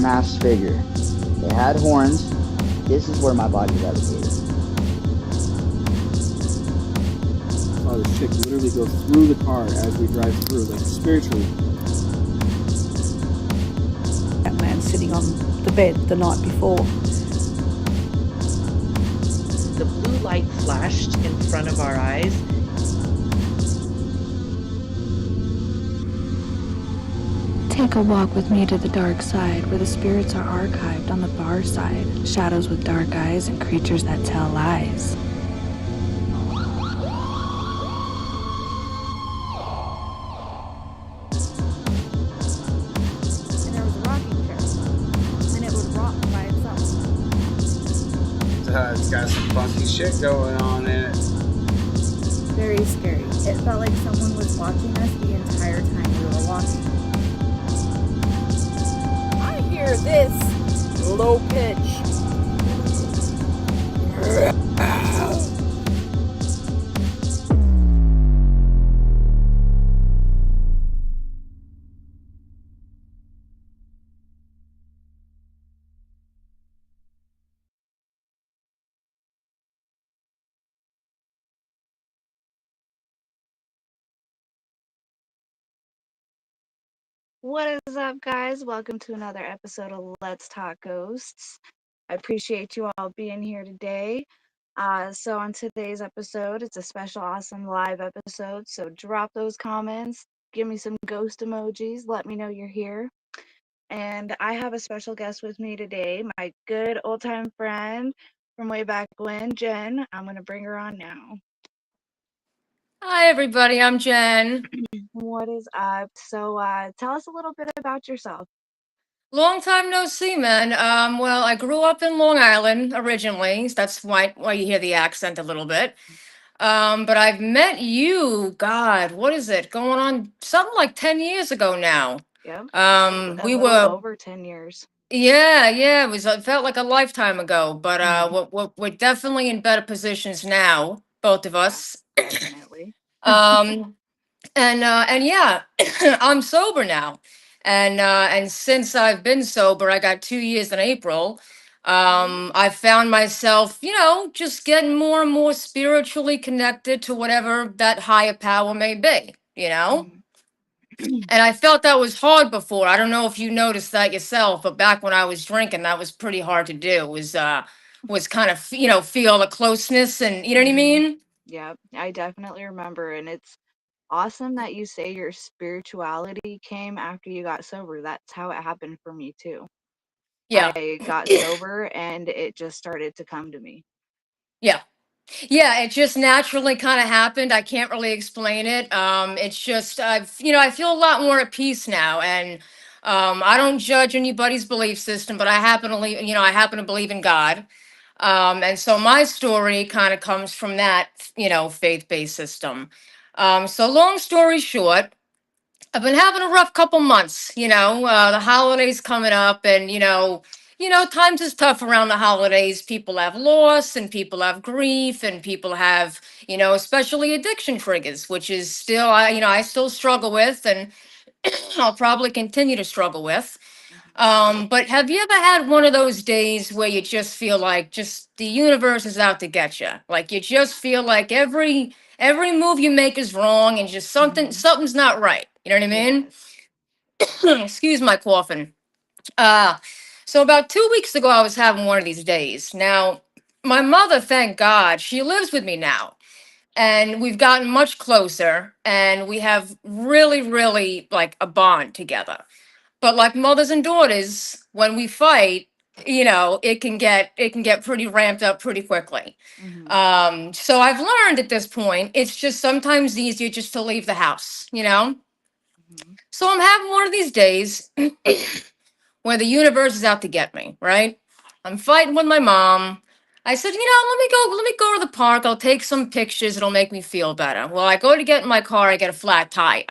masked figure. They had horns. This is where my body gravitated. Saw this chick literally go through the car as we drive through, like spiritually. That man sitting on the bed the night before. The blue light flashed in front of our eyes. Take a walk with me to the dark side, where the spirits are archived on the far side. Shadows with dark eyes and creatures that tell lies. And there was a rocking chair, and it would rock by itself. It's got some funky shit going on in it. Very scary. It felt like someone was watching us the entire time we were walking. I hear this low pitch. What is up, guys? Welcome to another episode of Let's Talk Ghosts. I appreciate you all being here today. So on today's episode, it's a special, awesome live episode. So drop those comments, give me some ghost emojis, let me know you're here. And I have a special guest with me today, my good old-time friend from way back when, Jen. I'm going to bring her on now. Hi, everybody. I'm Jen. What is up? So tell us a little bit about yourself. Long time no see, man. Well, I grew up in Long Island originally. That's why you hear the accent a little bit. But I've met you, God, what is it? Going on something like 10 years ago now. Yep. We A little were, over 10 years. yeah, it felt like a lifetime ago, but Mhm. we're definitely in better positions now, both of us. Definitely. Um, and yeah, I'm sober now. And since I've been sober, I got 2 years in April. I found myself, just getting more and more spiritually connected to whatever that higher power may be. And I felt that was hard before. I don't know if you noticed that yourself, but back when I was drinking, that was pretty hard to do. Was kind of, feel the closeness and you know what I mean? Yeah, I definitely remember. And it's awesome that you say your spirituality came after you got sober. That's how it happened for me too. Yeah. I got sober and it just started to come to me. Yeah. Yeah, it just naturally kind of happened. I can't really explain it. It's just I feel a lot more at peace now, and I don't judge anybody's belief system, but I happen to believe in God. And so my story kind of comes from that, faith-based system. So long story short, I've been having a rough couple months, the holidays coming up and times is tough around the holidays. People have loss and people have grief and people have, especially addiction triggers, which is still I still struggle with and I'll probably continue to struggle with. But have you ever had one of those days where you just feel like just the universe is out to get you? Like you just feel like every move you make is wrong and just something's not right. You know what I mean? Yes. Excuse my coughing. Uh, so about 2 weeks ago, I was having one of these days. Now, my mother, thank God, she lives with me now. And we've gotten much closer and we have really, really like a bond together. But like mothers and daughters, when we fight, it can get pretty ramped up pretty quickly. Hmm. So I've learned at this point, it's just sometimes easier just to leave the house. Hmm. So I'm having one of these days where the universe is out to get me, right? I'm fighting with my mom. I said, let me go to the park. I'll take some pictures. It'll make me feel better. Well, I go to get in my car, I get a flat tire,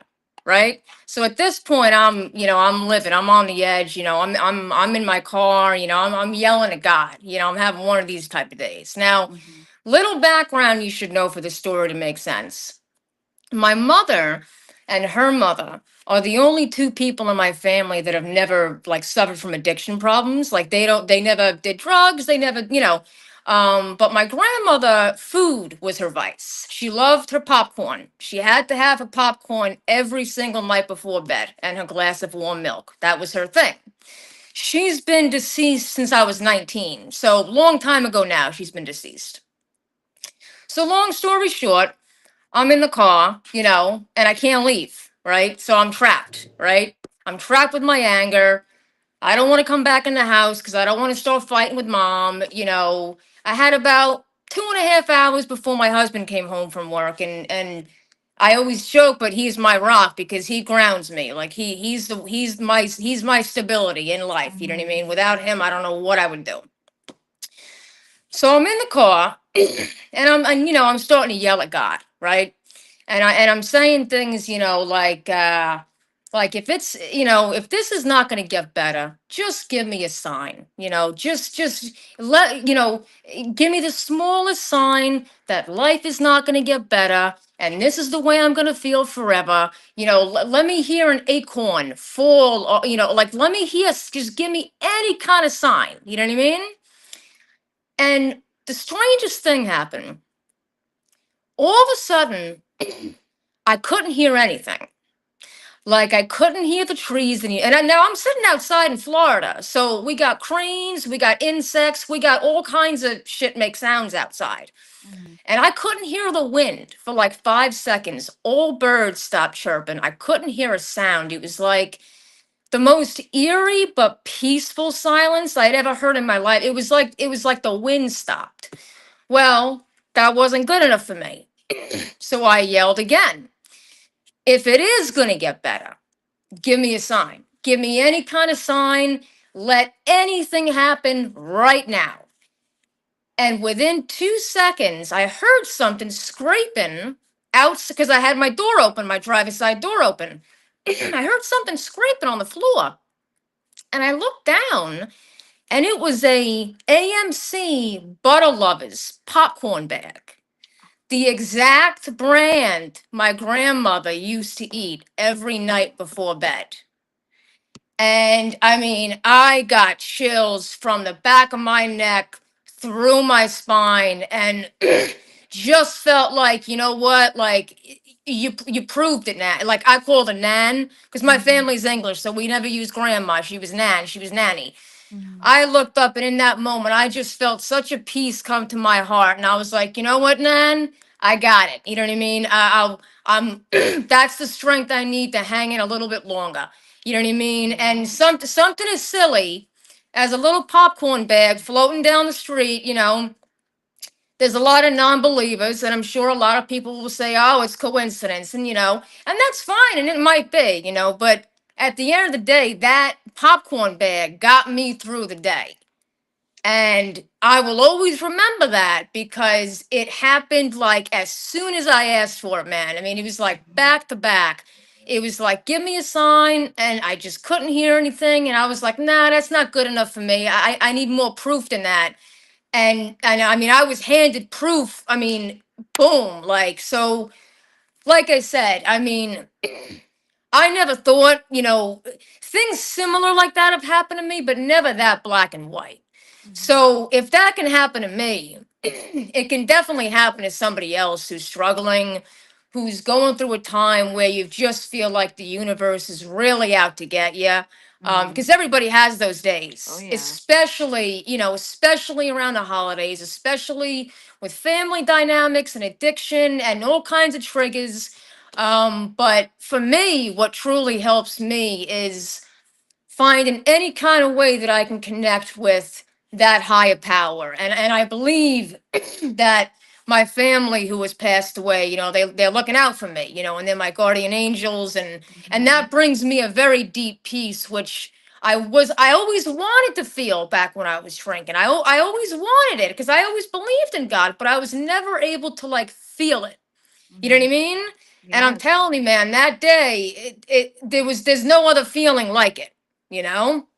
right? So at this point, I'm living. I'm on the edge. I'm in my car. I'm yelling at God. I'm having one of these type of days. Now, Hmm. little background you should know for the story to make sense. My mother and her mother are the only two people in my family that have never like suffered from addiction problems. Like they never did drugs, they never, but my grandmother, food was her vice. She loved her popcorn. She had to have her popcorn every single night before bed and her glass of warm milk. That was her thing. She's been deceased since I was 19. So long time ago now, she's been deceased. So long story short, I'm in the car, and I can't leave, right? So I'm trapped, right? I'm trapped with my anger. I don't want to come back in the house because I don't want to start fighting with mom. I had about 2.5 hours before my husband came home from work, and I always joke, but he's my rock because he grounds me. Like he's my stability in life. You know what I mean? Without him, I don't know what I would do. So I'm in the car, and I'm starting to yell at God, right? And I'm saying things, like if this is not going to get better, just give me a sign, just let give me the smallest sign that life is not going to get better, and this is the way I'm going to feel forever. Let me hear an acorn fall, or like let me hear, just give me any kind of sign. You know what I mean? And the strangest thing happened. All of a sudden, I couldn't hear anything. Like I couldn't hear the trees, now I'm sitting outside in Florida, so we got cranes, we got insects, we got all kinds of shit make sounds outside, and I couldn't hear the wind for like 5 seconds. All birds stopped chirping. I couldn't hear a sound. It was like the most eerie but peaceful silence I'd ever heard in my life. It was like the wind stopped. Well, that wasn't good enough for me, so I yelled again. If it is gonna get better, give me a sign. Give me any kind of sign. Let anything happen right now. And within 2 seconds, I heard something scraping out because I had my door open, my driver's side door open. I heard something scraping on the floor. And I looked down, and it was a AMC Butter Lovers popcorn bag. The exact brand my grandmother used to eat every night before bed. And I mean, I got chills from the back of my neck through my spine, and just felt like, you know what? Like you proved it, Nan. Like I called her Nan because my family's English, so we never used grandma. She was Nan. She was Nanny. I looked up, and in that moment, I just felt such a peace come to my heart, and I was like, you know what, Nan? I got it. You know what I mean? I'm. That's the strength I need to hang in a little bit longer. You know what I mean? And something as silly as a little popcorn bag floating down the street. There's a lot of non-believers, and I'm sure a lot of people will say, "Oh, it's coincidence," and that's fine, and it might be, but at the end of the day, that popcorn bag got me through the day. And I will always remember that because it happened like as soon as I asked for it, man. I mean, it was like back to back. It was like, give me a sign, and I just couldn't hear anything. And I was like, nah, that's not good enough for me. I need more proof than that. And I mean, I was handed proof. I mean, boom, like I said, I mean, I never thought, things similar like that have happened to me, but never that black and white. So if that can happen to me, it can definitely happen to somebody else who's struggling, who's going through a time where you just feel like the universe is really out to get you. Because everybody has those days, Oh, yeah. especially around the holidays, especially with family dynamics and addiction and all kinds of triggers. But for me, what truly helps me is finding any kind of way that I can connect with that higher power. And I believe that my family who has passed away, they're looking out for me, and they're my guardian angels, and that brings me a very deep peace, which I always wanted to feel back when I was shrinking. I always wanted it because I always believed in God, but I was never able to like feel it. You know what I mean? And I'm Yes, telling you, man, that day, there's no other feeling like it, you know?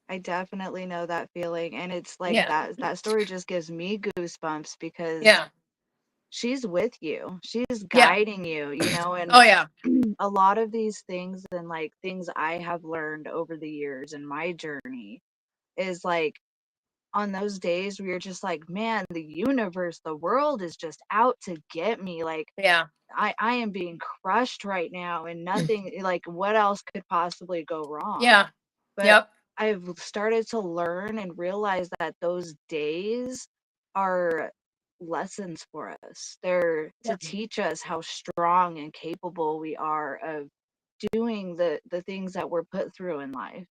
I definitely know that feeling. And it's like Yeah. that story just gives me goosebumps because Yeah. she's with you. She's Yeah. guiding you, you know, and Oh yeah. a lot of these things and like things I have learned over the years in my journey is like on those days where you're just like, man, the universe, the world is just out to get me. Like Yeah. I am being crushed right now and nothing like what else could possibly go wrong? Yeah. But Yep. I've started to learn and realize that those days are lessons for us. They're to Yeah. teach us how strong and capable we are of doing the things that we're put through in life,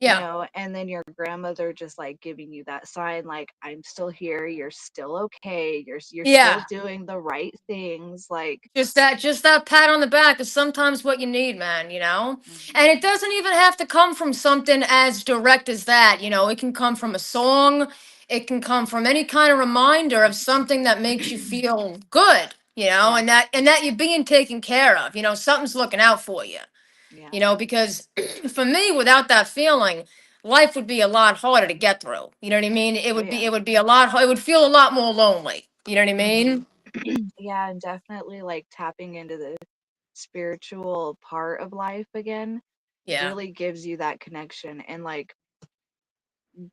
you Yeah. know, and then your grandmother just like giving you that sign like I'm still here, you're still okay, you're still Yeah. doing the right things like Just that pat on the back is sometimes what you need, man, you know? And mhm, it doesn't even have to come from something as direct as that, you know? It can come from a song, it can come from any kind of reminder of something that makes you feel good, you know, yeah, and that you're being taken care of, you know, something's looking out for you. yeah, You know, because for me, without that feeling, life would be a lot harder to get through. You know what I mean? It oh would be yeah. it would be a lot it would feel a lot more lonely. You know what I Hmm. mean? Yeah, and definitely like tapping into the spiritual part of life again Yeah. really gives you that connection. And like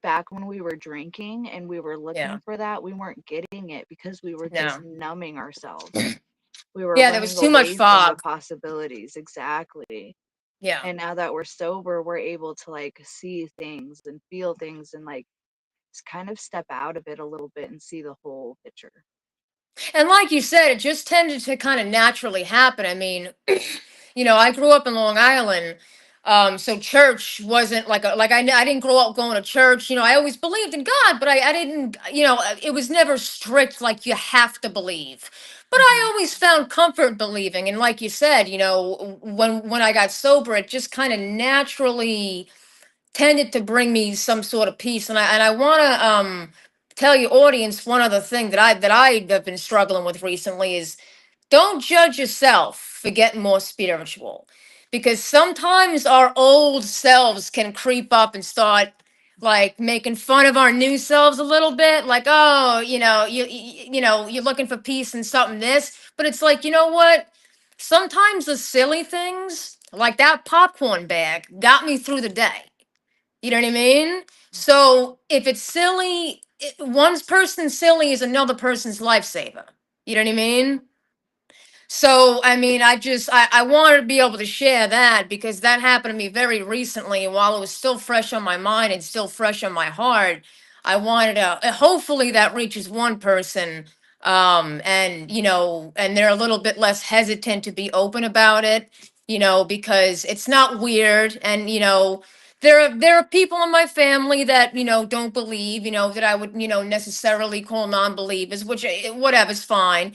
back when we were drinking and we were Yeah. looking for that, we weren't getting it because we were just No. numbing ourselves. We were Yeah, there was running too much away from the fog. possibilities. Exactly. Yeah. And now that we're sober, we're able to like see things and feel things and like just kind of step out of it a little bit and see the whole picture. And like you said, it just tended to kind of naturally happen. I mean, you know, I grew up in Long Island. So church wasn't I didn't grow up going to church. You know, I always believed in God, but I didn't, you know, it was never strict like you have to believe. But I Hmm. always found comfort believing. And like you said, you know, when I got sober, it just kind of naturally tended to bring me some sort of peace. And I want to tell your audience one other thing that I have been struggling with recently is don't judge yourself for getting more spiritual, because sometimes our old selves can creep up and start like making fun of our new selves a little bit, like, oh, you know, you know you're looking for peace and something this, but it's like, you know what, sometimes the silly things like that popcorn bag got me through the day. You know what I mean? Hmm. So if it's silly, one person's silly is another person's lifesaver. You know what I mean? So, I mean, I wanted to be able to share that because that happened to me very recently. And while it was still fresh on my mind and still fresh on my heart, I wanted to, hopefully that reaches one person. And, you know, and they're a little bit less hesitant to be open about it, you know, because it's not weird. And, you know, there are people in my family that, you know, don't believe, you know, that I would, you know, necessarily call non-believers, which whatever's fine.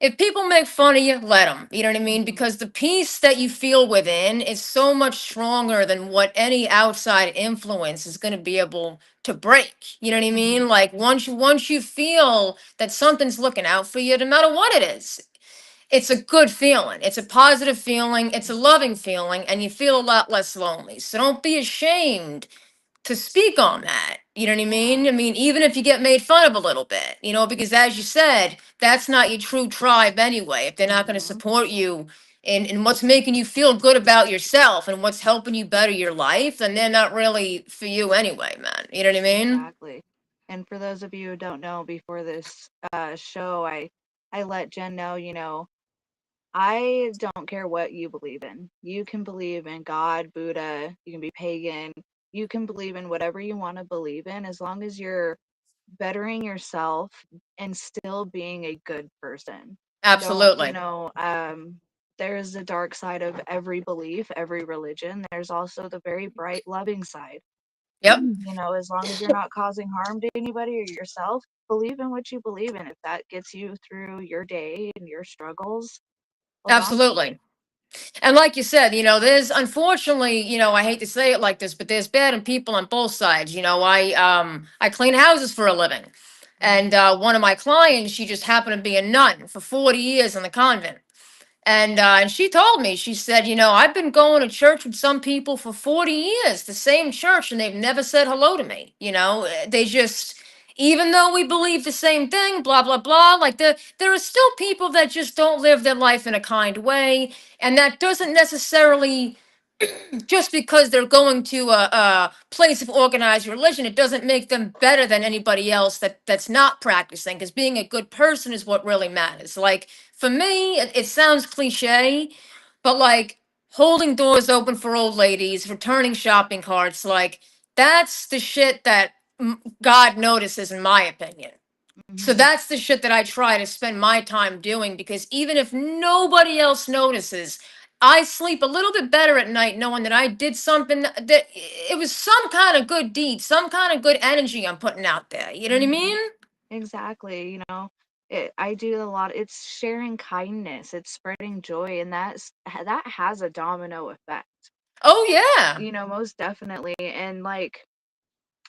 If people make fun of you, let them. You know what I mean? Hmm. Because the peace that you feel within is so much stronger than what any outside influence is going to be able to break. You know what I Hmm. mean? Like once you feel that something's looking out for you, no matter what it is, it's a good feeling. It's a positive feeling. It's a loving feeling, and you feel a lot less lonely. So don't be ashamed to speak on that. You know what I Yeah. mean? I mean, even if you get made fun of a little bit, you know, because as you said, that's not your true tribe anyway. If they're not going to Hmm. support you in what's making you feel good about yourself and what's helping you better your life, then they're not really for you anyway, man. You know what I mean? Exactly. And for those of you who don't know, before this show, I let Jen know, you know, I don't care what you believe in. You can believe in God, Buddha, you can be pagan, you can believe in whatever you want to believe in as long as you're bettering yourself and still being a good person. Don't, you Absolutely. know, there's the dark side of every belief, every religion. There's also the very bright, loving side. Yep. You know, as long as you're not causing harm to anybody or yourself, believe in what you believe in. If that gets you through your day and your struggles, hold on to it. Absolutely. And like you said, you know, there's unfortunately, you know, I hate to say it like this, but there's bad and people on both sides. You know, I clean houses for a living. Hmm. And one of my clients, she just happened to be a nun for 40 years in the convent. And she told me, she said, you know, I've been going to church with some people for 40 years, the same church, and they've never said hello to me. You know, they just, even though we believe the same thing, blah blah blah. Like there are still people that just don't live their life in a kind way, and that doesn't necessarily, just because they're going to a place of organized religion, it doesn't make them better than anybody else that's not practicing. Because being a good person is what really matters. Like for me, it sounds cliche, but like holding doors open for old ladies, returning shopping carts, like that's the shit that God notices, in my opinion. So Hmm. that's the shit that I try to spend my time doing, because even if nobody else notices, I sleep a little bit better at night knowing that I did something that it was some kind of good deed, some kind of good energy I'm putting out there. You know what I Hmm. mean? Exactly. I do a lot. It's sharing kindness. It's spreading joy, and that has a domino effect. Oh yeah. Most definitely. And like,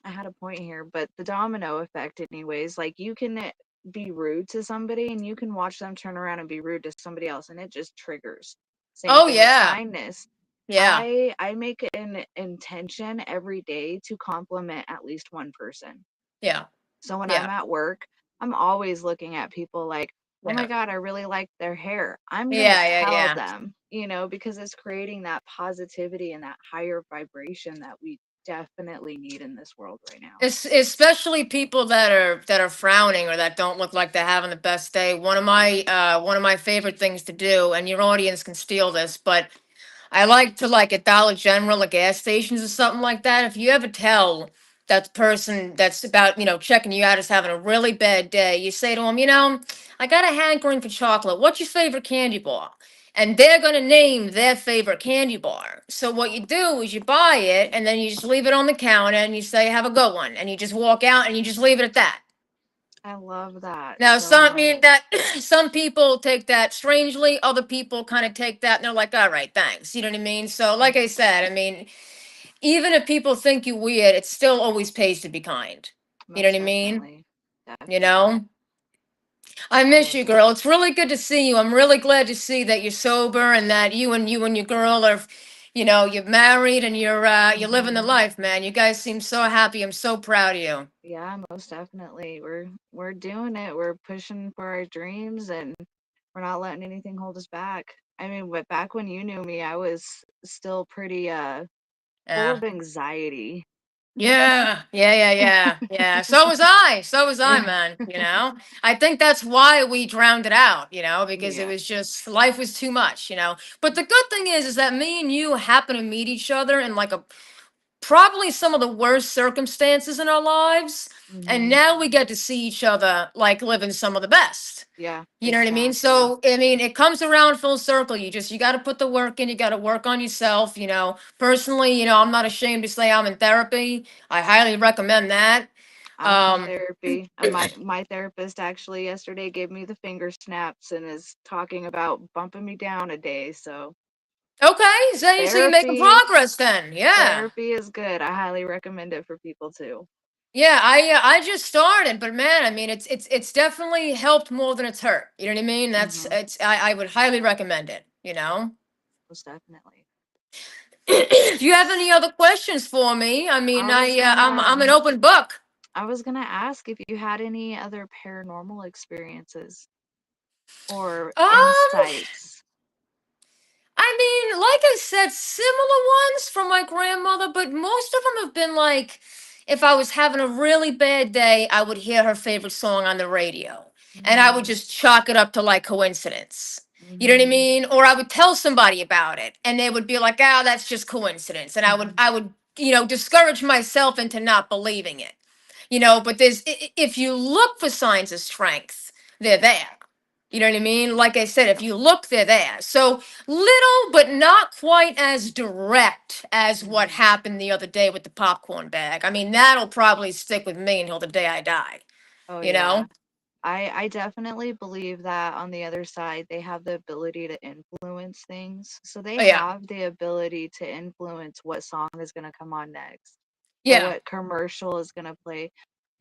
I had a point here, but the domino effect, anyways. Like, you can be rude to somebody, and you can watch them turn around and be rude to somebody else, and it just triggers. Same Oh thing with yeah. kindness. Yeah. I make an intention every day to compliment at least one person. Yeah. So when I'm Yeah. at work, I'm always looking at people like, oh my Yeah. God, I really like their hair. I'm going to Yeah. Yeah. tell Yeah. them, because it's creating that positivity and that higher vibration that we definitely need in this world right now. Especially people that are frowning or that don't look like they're having the best day. One of my favorite things to do, and your audience can steal this, but I like to, like, at Dollar General or gas stations or something like that. If you ever tell that person that's about, checking you out is having a really bad day, you say to them, I got a hankering for chocolate. What's your favorite candy bar? And they're going to name their favorite candy bar. So what you do is you buy it and then you just leave it on the counter and you say, have a good one. And you just walk out and you just leave it at that. I love that Now, so some, I much. mean that some people take that strangely. Other people kind of take that and they're like, "All right, thanks." You know what I mean? So, like I said, I mean, even if people think you weird, it still always pays to be kind. You know Most what I mean? definitely. You Definitely. know. I I miss love you, it. girl. It's really good to see you. I'm really glad to see that you're sober and that you and your girl are, you're married and you're living the Hmm. life, man. You guys seem so happy. I'm so proud of you. Yeah, most definitely. We're doing it. We're pushing for our dreams, and we're not letting anything hold us back. I mean, but back when you knew me, I was still pretty full Yeah. of anxiety. Yeah, yeah, yeah, yeah, yeah. So was I. So was I, Yeah. man. I think that's why we drowned it out, because it Yeah. was just life was too much. But the good thing is that me and you happen to meet each other in like a probably some of the worst circumstances in our lives. And Hmm. now we get to see each other like living some of the best. Yeah, You know what I mean? exactly. So, I mean, it comes around full circle. You got to put the work in. You got to work on yourself. Personally, I'm not ashamed to say I'm in therapy. I highly recommend that. I'm in Um, therapy. And my therapist actually yesterday gave me the finger snaps and is talking about bumping me down a day. So okay. So you're making therapy progress then. Yeah. therapy is good. I highly recommend it for people too. Yeah, I just started, but man, I mean, it's definitely helped more than it's hurt. You know what I mean? That's Hmm. it's I would highly recommend it. Most definitely. If you have any other questions for me, I mean, I was I'm an gonna open book. I was gonna ask if you had any other paranormal experiences or Um, insights. I mean, like I said, similar ones from my grandmother, but most of them have been like, if I was having a really bad day, I would hear her favorite song on the radio, and I would Hmm. just chalk it up to like coincidence. You know what I Hmm. mean? Or I would tell somebody about it, and they would be like, "Oh, that's just coincidence," and I would discourage myself into not believing it. But if you look for signs of strength, they're there. You know what I mean? Like I said, if you look, they're there. So little, but not quite as direct as what Hmm. happened the other day with the popcorn bag. I mean, that'll probably stick with me until the day I die. Oh You yeah. know? I definitely believe that on the other side, they have the ability to influence things. So they Oh, yeah. have the ability to influence what song is going to come on next or Yeah. what commercial is going to play.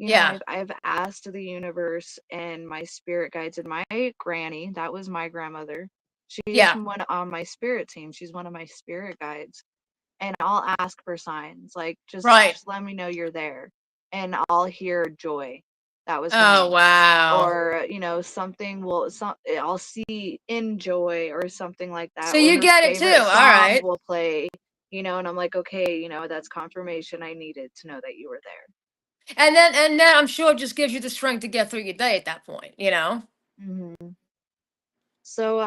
Yeah. I've asked the universe and my spirit guides and my granny, that was my grandmother. She's Yeah. one on my spirit team. She's one of my spirit guides. And I'll ask for signs like Right. just let me know you're there and I'll hear joy. that was for Oh, me. wow. Or something will I'll see enjoy or something like that, So or you her get it too. favorite All song right. will play, and I'm like, okay, that's confirmation I needed to know that you were And then I'm sure it just gives you the strength to get through your day at that point, you know? there. So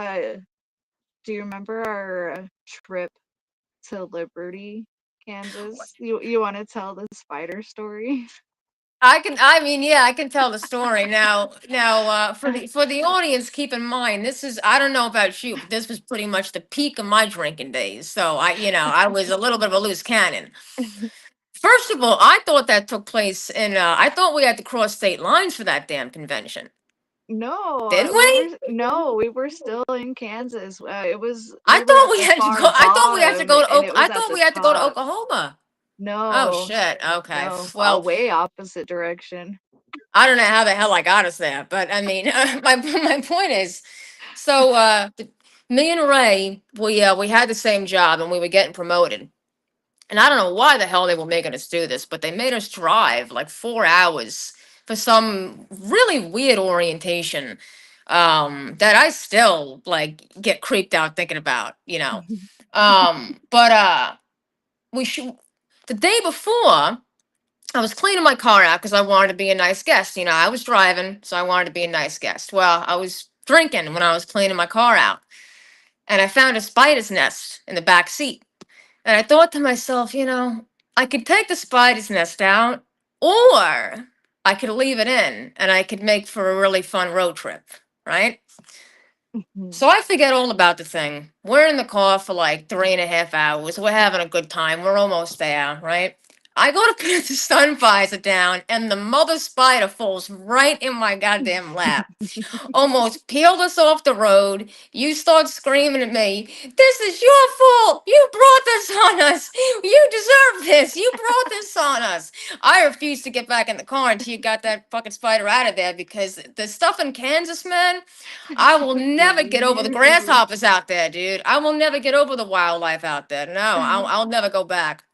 do you remember our trip to Liberty, Kansas? You want to tell the spider story? I can tell the story now, for the audience, keep in mind, I don't know about you, but this was pretty much the peak of my drinking days. So I was a little bit of a loose cannon. First of all, I thought that took place I thought we had to cross state lines for that damn convention. No, Didn't we? we were still in Kansas. I We were thought at we the had to far go. I thought we had to bottom, go to and it I was at thought the we had to go to top. Oklahoma. Oh No, shit. Okay. no, Well, way opposite direction. I don't know how the hell I got us there, but I mean, my point is, so me and Ray, we had the same job and we were getting promoted, and I don't know why the hell they were making us do this, but they made us drive like 4 hours for some really weird orientation that I still like get creeped out thinking about. But we should the day before. I was cleaning my car out because I wanted to be a nice guest. I was driving, so I wanted to be a nice guest. Well, I was drinking when I was cleaning my car out, and I found a spider's nest in the back seat. And I thought to myself, I could take the spider's nest out, or I could leave it in, and I could make for a really fun road trip, right? So I forget all about the thing. We're in the car for like 3.5 hours. We're having a good time. We're almost there, right? I go to put the sun visor down, and the mother spider falls right in my goddamn lap. Almost peeled us off the road. You start screaming at me, "This is your fault! You brought this on us! You deserve this! You brought this on us!" I refused to get back in the car until you got that fucking spider out of there, because the stuff in Kansas, man, I will never get over the grasshoppers out there, dude. I will never get over the wildlife out there. No, I'll never go back.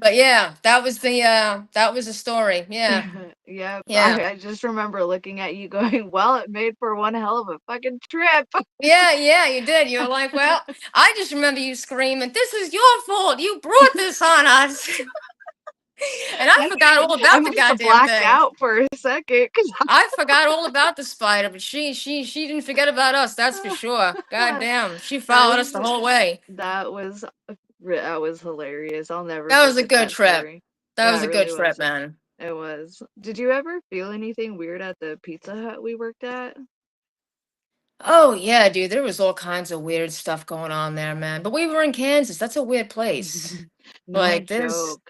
But yeah, that was the story. Yeah. Yep, Yeah. I just remember looking at you going, well, it made for one hell of a fucking trip. Yeah, yeah, you did. You were like, well, I just remember you screaming, "This is your fault. You brought this on us." And I forgot all I about the must have goddamn blacked thing. out for a second because I forgot all about the spider, but she didn't forget about us, that's for sure. God damn. She that followed us was the whole way. that was hilarious. I'll never That was a forget good that trip. story. That Yeah, was it a good really trip, was. man. It was. Did you ever feel anything weird at the Pizza Hut we worked at? Oh yeah, dude, there was all kinds of weird stuff going on there, man. But we were in Kansas. That's a weird place. No Like there's joke.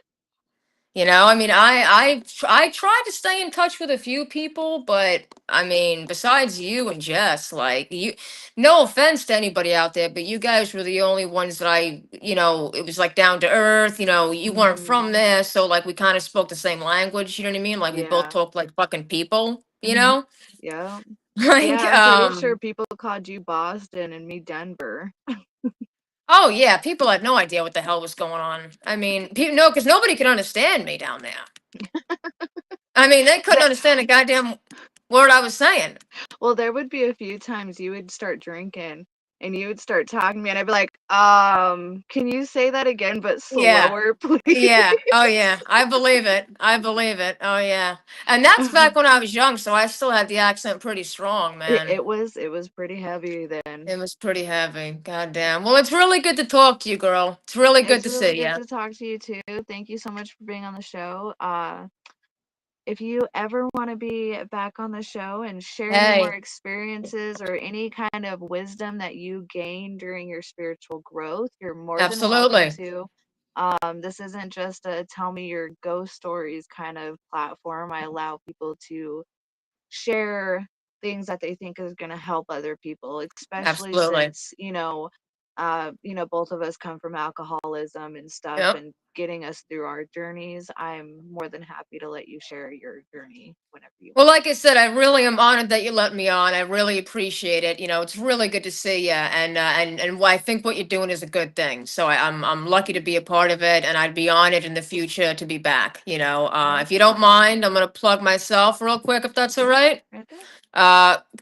I mean, I tried to stay in touch with a few people, but I mean, besides you and Jess, like no offense to anybody out there, but you guys were the only ones that it was like down to earth. You weren't Hmm. from there, so like we kind of spoke the same language. You know what I mean? Like we both Yeah. talked like fucking people. You know, Yeah. like Yeah, I'm pretty sure people called you Boston and me Denver. oh yeah, people had no idea what the hell was going on. I mean, no, because nobody could understand me down there. I mean, they couldn't That understand a goddamn word I was saying. Well, there would be a few times you would start drinking and you would start talking to me and I'd be like, can you say that again but Yeah. slower, please? Yeah. Oh yeah. I believe it. I believe it. Oh yeah. And that's back when I was young, so I still had the accent pretty strong, It, man. it was it was pretty heavy then. It was pretty heavy. God damn. Well, it's really good to talk to you, girl. It's really good It's to really see good you. to talk to you too. Thank you so much for being on the show. If you ever want to be back on the show and share any more Hey, experiences or any kind of wisdom that you gain during your spiritual growth, you're more than welcome absolutely. to. This isn't just a tell me your ghost stories kind of platform. I allow people to share things that they think is going to help other people, especially Absolutely. since, Both of us come from alcoholism and stuff, Yep. and getting us through our journeys. I'm more than happy to let you share your journey whenever you Well, want. like I said, I really am honored that you let me on. I really appreciate it. It's really good to see you, and I think what you're doing is a good thing. So I'm lucky to be a part of it, and I'd be honored in the future to be back. If you don't mind, I'm gonna plug myself real quick, if that's all right. Right there.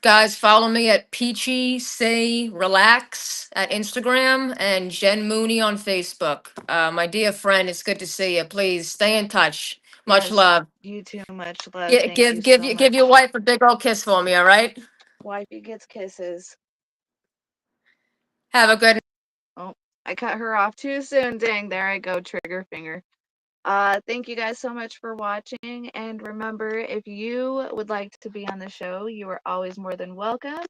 Guys, follow me at Peachy Say Relax at Instagram and Jen Mooney on Facebook. My dear friend, it's good to see you. Please stay in touch. Much Yes, love. you too. Much love. Yeah, Thank you give so give your much. wife a big old kiss for me, all right? Wifey gets kisses. Have a good Oh, I cut her off too soon. Dang, there I go, trigger finger. Thank you guys so much for watching. And remember, if you would like to be on the show, you are always more than welcome.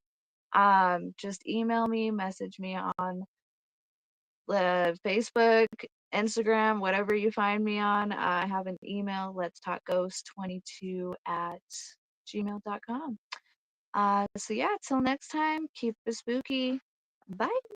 Just email me, message me on Facebook, Instagram, whatever you find me on. I have an email, let's talk ghost22 at gmail.com. So yeah, till next time, keep it spooky. Bye.